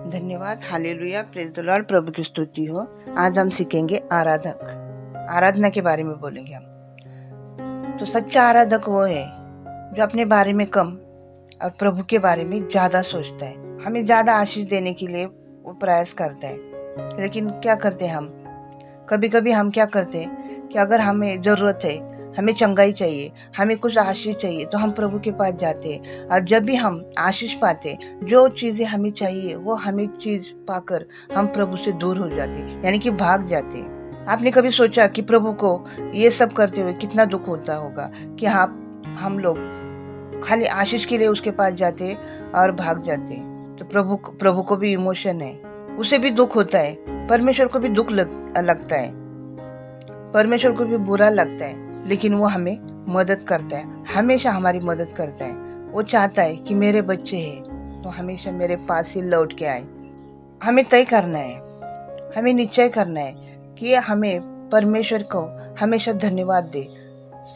धन्यवाद। Hallelujah, praise the lord. प्रभु की स्तुति हो। आज हम सीखेंगे आराधना के बारे में बोलेंगे हम। तो सच्चा आराधक वो है जो अपने बारे में कम और प्रभु के बारे में ज्यादा सोचता है। हमें ज्यादा आशीष देने के लिए वो प्रयास करता है। लेकिन क्या करते हैं हम? कभी कभी हम क्या करते हैं कि अगर हमें जरूरत है, हमें चंगाई चाहिए, हमें कुछ आशीष चाहिए, तो हम प्रभु के पास जाते हैं। और जब भी हम आशीष पाते, जो चीजें हमें चाहिए वो हमें चीज पाकर हम प्रभु से दूर हो जाते, यानी कि भाग जाते। आपने कभी सोचा कि प्रभु को ये सब करते हुए कितना दुख होता होगा कि हम लोग खाली आशीष के लिए उसके पास जाते और भाग जाते। तो प्रभु को भी इमोशन है, उसे भी दुख होता है। परमेश्वर को भी दुख लगता है, परमेश्वर को भी बुरा लगता है। लेकिन वो हमें मदद करता है, हमेशा हमारी मदद करता है। वो चाहता है कि मेरे बच्चे हैं तो हमेशा मेरे पास ही लौट के आए। हमें तय करना है, हमें निश्चय करना है कि हमें परमेश्वर को हमेशा धन्यवाद दे।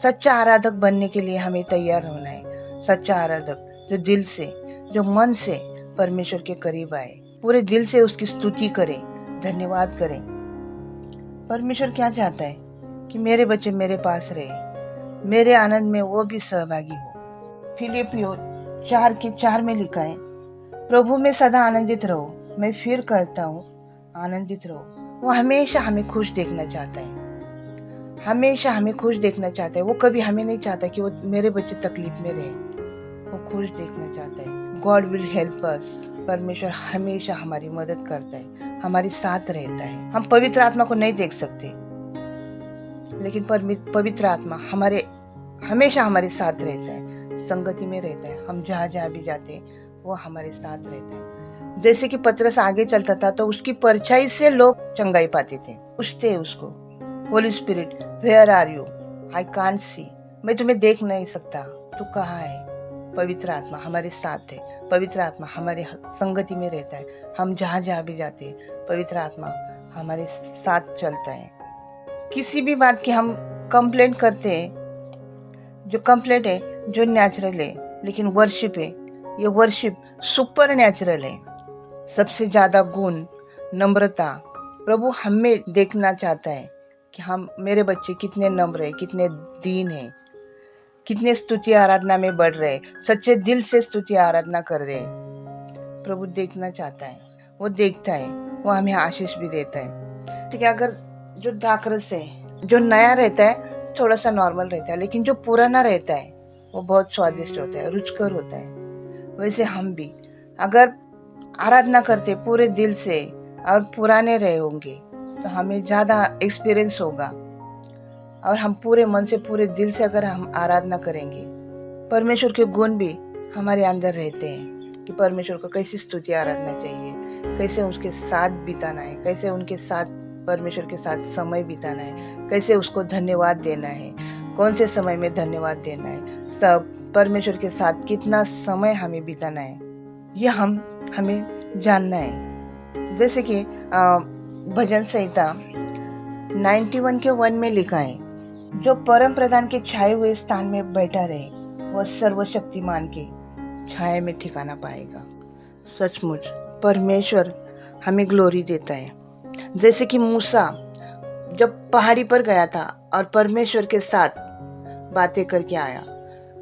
सच्चा आराधक बनने के लिए हमें तैयार होना है। सच्चा आराधक जो दिल से, जो मन से परमेश्वर के करीब आए, पूरे दिल से उसकी स्तुति करें, धन्यवाद करें। परमेश्वर क्या चाहता है कि मेरे बच्चे मेरे पास रहे, मेरे आनंद में वो भी सहभागी हो। फिलिपियो 4:4 में लिखा है, प्रभु में सदा आनंदित रहो। मैं फिर कहता हूँ, आनंदित रहो। वो हमेशा हमें खुश देखना चाहता है, हमेशा हमें खुश देखना चाहता है। वो कभी हमें नहीं चाहता कि वो मेरे बच्चे तकलीफ में रहे, वो खुश देखना चाहता है। God will help us. परमेश्वर हमेशा हमारी मदद करता है, हमारे साथ रहता है। हम पवित्र आत्मा को नहीं देख सकते, लेकिन पवित्र आत्मा हमेशा हमारे साथ रहता है, संगति में रहता है। हम जहाँ भी जाते हैं वो हमारे साथ रहता है। जैसे कि पतरस आगे चलता था तो उसकी परछाई से लोग चंगाई पाते थे, पूछते उसको, holy spirit where are you? I can't see. मैं तुम्हें देख नहीं सकता, तू कहाँ है? पवित्र आत्मा हमारे साथ है, पवित्र आत्मा हमारे संगति में रहता है। हम जहाँ भी जाते हैं पवित्र आत्मा हमारे साथ चलता है। किसी भी बात की हम कंप्लेंट करते हैं, जो कंप्लेंट है जो नेचुरल है, लेकिन वर्शिप है, ये वर्शिप सुपर नेचुरल है। सबसे ज्यादा गुण नम्रता। प्रभु हमें देखना चाहता है कि हम, मेरे बच्चे कितने नम्र है, कितने दीन है, कितने स्तुति आराधना में बढ़ रहे, सच्चे दिल से स्तुति आराधना कर रहे। प्रभु देखना चाहता है, वो देखता है, वो हमें आशीष भी देता है। ठीक है, अगर जो दाखरस है, जो नया रहता है थोड़ा सा नॉर्मल रहता है, लेकिन जो पुराना रहता है वो बहुत स्वादिष्ट होता है, रुचकर होता है। वैसे हम भी अगर आराधना करते पूरे दिल से और पुराने रहे होंगे तो हमें ज्यादा एक्सपीरियंस होगा। और हम पूरे मन से, पूरे दिल से अगर हम आराधना करेंगे, परमेश्वर के गुण भी हमारे अंदर रहते हैं कि परमेश्वर को कैसी स्तुति आराधना चाहिए, कैसे उसके साथ बिताना है, कैसे उनके साथ, परमेश्वर के साथ समय बिताना है, कैसे उसको धन्यवाद देना है, कौन से समय में धन्यवाद देना है, सब परमेश्वर के साथ कितना समय हमें बिताना है, ये हमें जानना है। जैसे कि भजन संहिता 91 के 1 में लिखा है, जो परम प्रधान के छाए हुए स्थान में बैठा रहे वह सर्वशक्तिमान के छाया में ठिकाना पाएगा। सचमुच परमेश्वर हमें ग्लोरी देता है। जैसे कि मूसा जब पहाड़ी पर गया था और परमेश्वर के साथ बातें करके आया,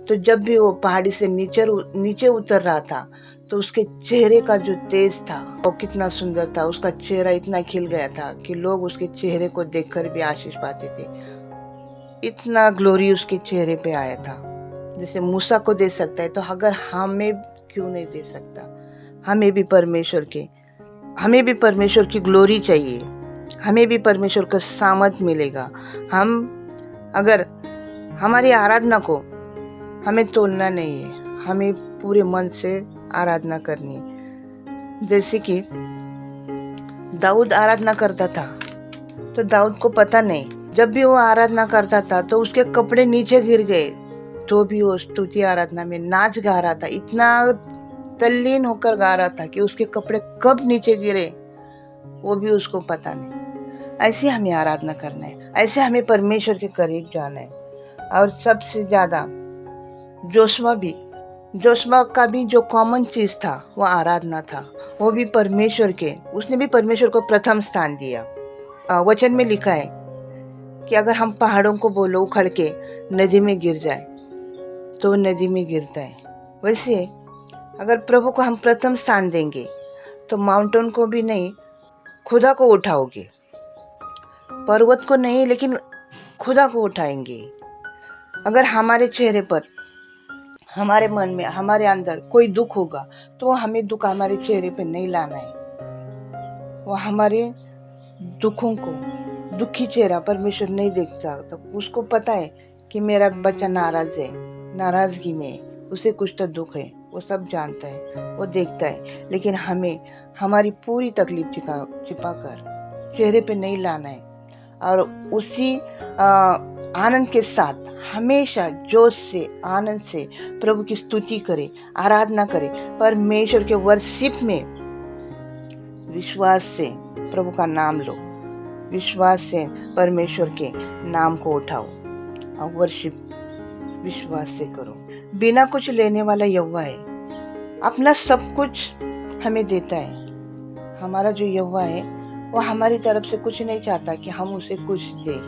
तो जब भी वो पहाड़ी से नीचे उतर रहा था तो उसके चेहरे का जो तेज था वो कितना सुंदर था। उसका चेहरा इतना खिल गया था कि लोग उसके चेहरे को देखकर भी आशीष पाते थे। इतना ग्लोरी उसके चेहरे पे आया था। जैसे मूसा को दे सकता है तो अगर हमें क्यों नहीं दे सकता? हमें भी परमेश्वर की ग्लोरी चाहिए, हमें भी परमेश्वर का सामर्थ मिलेगा। हम अगर हमारी आराधना को हमें तोड़ना नहीं है, हमें पूरे मन से आराधना करनी है। जैसे कि दाऊद आराधना करता था तो दाऊद को पता नहीं, जब भी वो आराधना करता था तो उसके कपड़े नीचे गिर गए, तो भी वो स्तुति आराधना में नाच गा रहा था, इतना तल्लीन होकर गा रहा था कि उसके कपड़े कब नीचे गिरे वो भी उसको पता नहीं। ऐसे हमें आराधना करना है, ऐसे हमें परमेश्वर के करीब जाना है। और सबसे ज्यादा जोशुआ भी जोशुआ का भी जो कॉमन चीज था वो आराधना था, वो भी परमेश्वर के, उसने भी परमेश्वर को प्रथम स्थान दिया। वचन में लिखा है कि अगर हम पहाड़ों को बोलो उखड़ के नदी में गिर जाए तो नदी में गिरता है। वैसे अगर प्रभु को हम प्रथम स्थान देंगे तो माउंटेन को भी नहीं, खुदा को उठाओगे, पर्वत को नहीं लेकिन खुदा को उठाएंगे। अगर हमारे चेहरे पर, हमारे मन में, हमारे अंदर कोई दुख होगा तो वो हमें दुख हमारे चेहरे पर नहीं लाना है। वो हमारे दुखों को, दुखी चेहरा परमेश्वर नहीं देखता। तो उसको पता है कि मेरा बच्चा नाराज है, नाराजगी में, उसे कुछ तो दुख है, वो सब जानता है, वो देखता है। लेकिन हमें हमारी पूरी तकलीफ छिपा कर चेहरे पे नहीं लाना है और उसी आनंद के साथ हमेशा जोश से, आनंद से प्रभु की स्तुति करे, आराधना करे। परमेश्वर के वर्शिप में विश्वास से प्रभु का नाम लो, विश्वास से परमेश्वर के नाम को उठाओ और वर्शिप विश्वास से करो। बिना कुछ लेने वाला यहोवा है, अपना सब कुछ हमें देता है। हमारा जो यहोवा है वो हमारी तरफ से कुछ नहीं चाहता कि हम उसे कुछ दे,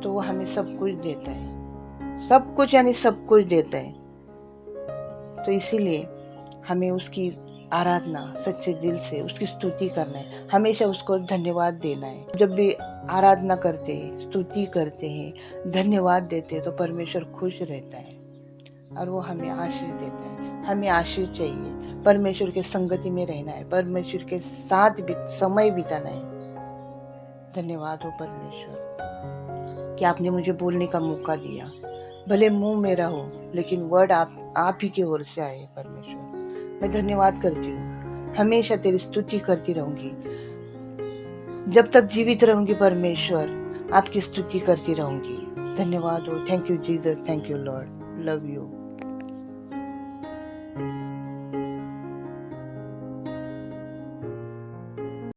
तो वो हमें सब कुछ देता है, सब कुछ यानी सब कुछ देता है। तो इसीलिए हमें उसकी आराधना सच्चे दिल से, उसकी स्तुति करना है, हमेशा उसको धन्यवाद देना है। जब भी आराधना करते हैं, स्तुति करते हैं, धन्यवाद देते हैं तो परमेश्वर खुश रहता है और वो हमें आशीष देता है। हमें आशीष चाहिए, परमेश्वर के संगति में रहना है, परमेश्वर के साथ भी समय बिताना है। धन्यवाद हो परमेश्वर कि आपने मुझे बोलने का मौका दिया। भले मुंह मेरा हो लेकिन वर्ड आप ही की ओर से आए। परमेश्वर मैं धन्यवाद करती हूँ, हमेशा तेरी स्तुति करती रहूंगी, जब तक जीवित रहूंगी परमेश्वर आपकी स्तुति करती रहूंगी। धन्यवाद हो। Thank you Jesus, thank you Lord, love you.